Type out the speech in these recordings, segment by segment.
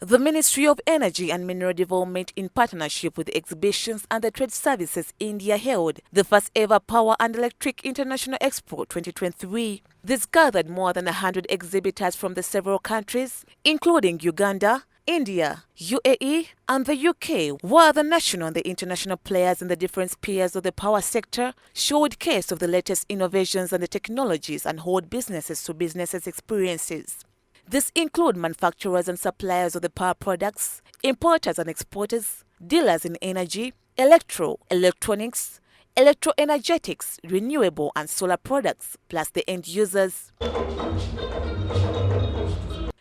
The Ministry of Energy and Mineral Development, in partnership with the Exhibitions and the Trade Services India, held the first ever Power and Electric International Expo 2023. This gathered more than 100 exhibitors from the several countries, including Uganda, India, UAE and the UK, while the national and the international players in the different spheres of the power sector showed case of the latest innovations and the technologies and hold businesses to businesses experiences. This include manufacturers and suppliers of the power products, importers and exporters, dealers in energy, electronics, electroenergetics, renewable and solar products, plus the end users.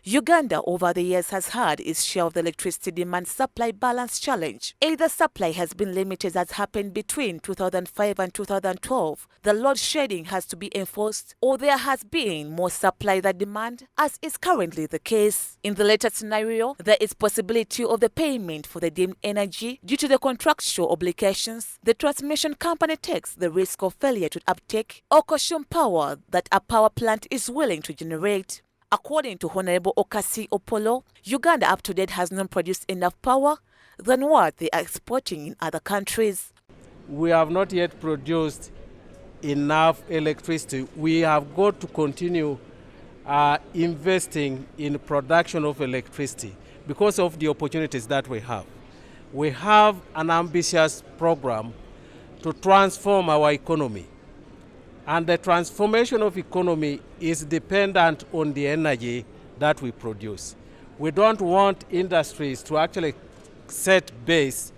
Uganda over the years has had its share of the electricity demand-supply balance challenge. Either supply has been limited as happened between 2005 and 2012, the load shedding has to be enforced, or there has been more supply than demand, as is currently the case. In the latter scenario, there is possibility of the payment for the deemed energy due to the contractual obligations. The transmission company takes the risk of failure to uptake or consume power that a power plant is willing to generate. According to Honorable Okaasai Opolo, Uganda up to date has not produced enough power than what they are exporting in other countries. We have not yet produced enough electricity. We have got to continue investing in production of electricity because of the opportunities that we have. We have an ambitious program to transform our economy. And the transformation of economy is dependent on the energy that we produce. We don't want industries to actually set base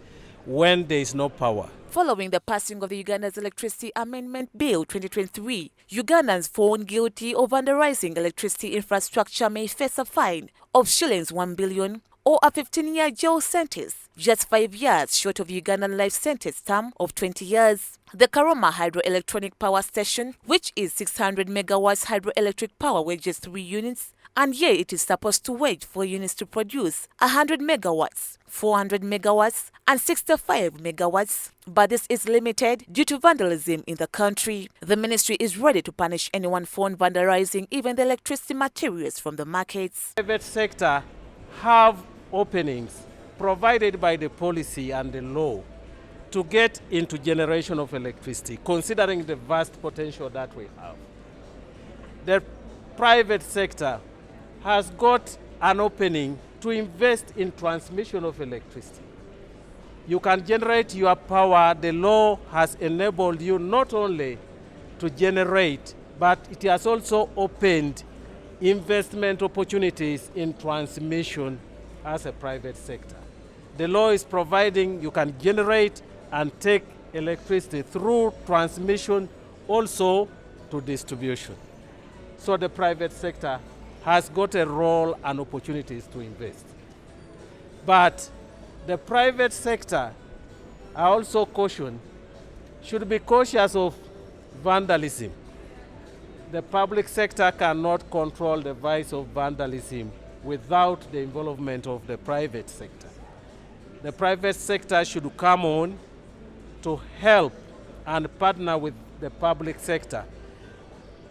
when there is no power. Following the passing of the Uganda's Electricity Amendment Bill 2023, Ugandans found guilty of vandalizing electricity infrastructure may face a fine of shillings 1 billion or a 15-year jail sentence, just 5 years short of Ugandan life sentence term of 20 years. The Karoma Hydroelectronic Power Station, which is 600 megawatts hydroelectric power, wages 3 units, and yet it is supposed to wage 4 units to produce 100 megawatts, 400 megawatts, and 65 megawatts. But this is limited due to vandalism in the country. The ministry is ready to punish anyone found vandalizing even the electricity materials from the markets. The private sector have openings provided by the policy and the law to get into generation of electricity, considering the vast potential that we have. The private sector has got an opening to invest in transmission of electricity. You can generate your power. The law has enabled you not only to generate, but it has also opened investment opportunities in transmission as a private sector. The law is providing you can generate and take electricity through transmission, also to distribution. So the private sector has got a role and opportunities to invest. But the private sector, I also caution, should be cautious of vandalism. The public sector cannot control the vice of vandalism without the involvement of the private sector. The private sector should come on to help and partner with the public sector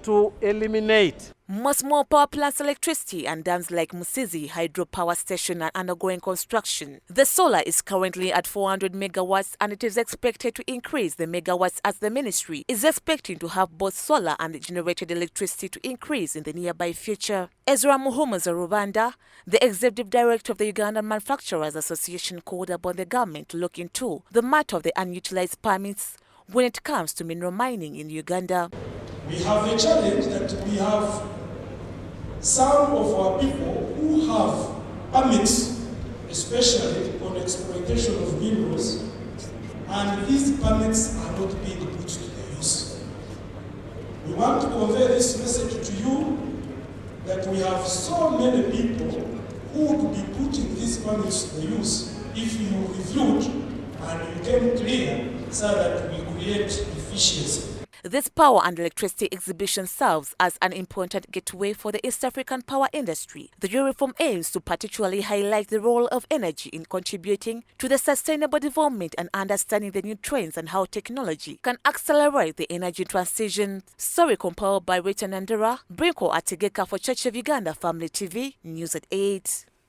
to eliminate. Most more power plants, electricity and dams like Musizi hydropower station are undergoing construction. The solar is currently at 400 megawatts and it is expected to increase the megawatts as the ministry is expecting to have both solar and generated electricity to increase in the nearby future. Ezra Muhumuza Rubanda, the executive director of the Ugandan Manufacturers Association, called upon the government to look into the matter of the unutilized permits when it comes to mineral mining in Uganda. We have a challenge that we have some of our people who have permits, especially on exploitation of minerals, and these permits are not being put to the use. We want to convey this message to you that we have so many people who would be putting these permits to the use if you reviewed and you came clear so that we create efficiency. This power and electricity exhibition serves as an important gateway for the East African power industry. The reform aims to particularly highlight the role of energy in contributing to the sustainable development and understanding the new trends and how technology can accelerate the energy transition. Story compiled by Rita Nandera, Brinko Ategeka for Church of Uganda Family TV, News at 8.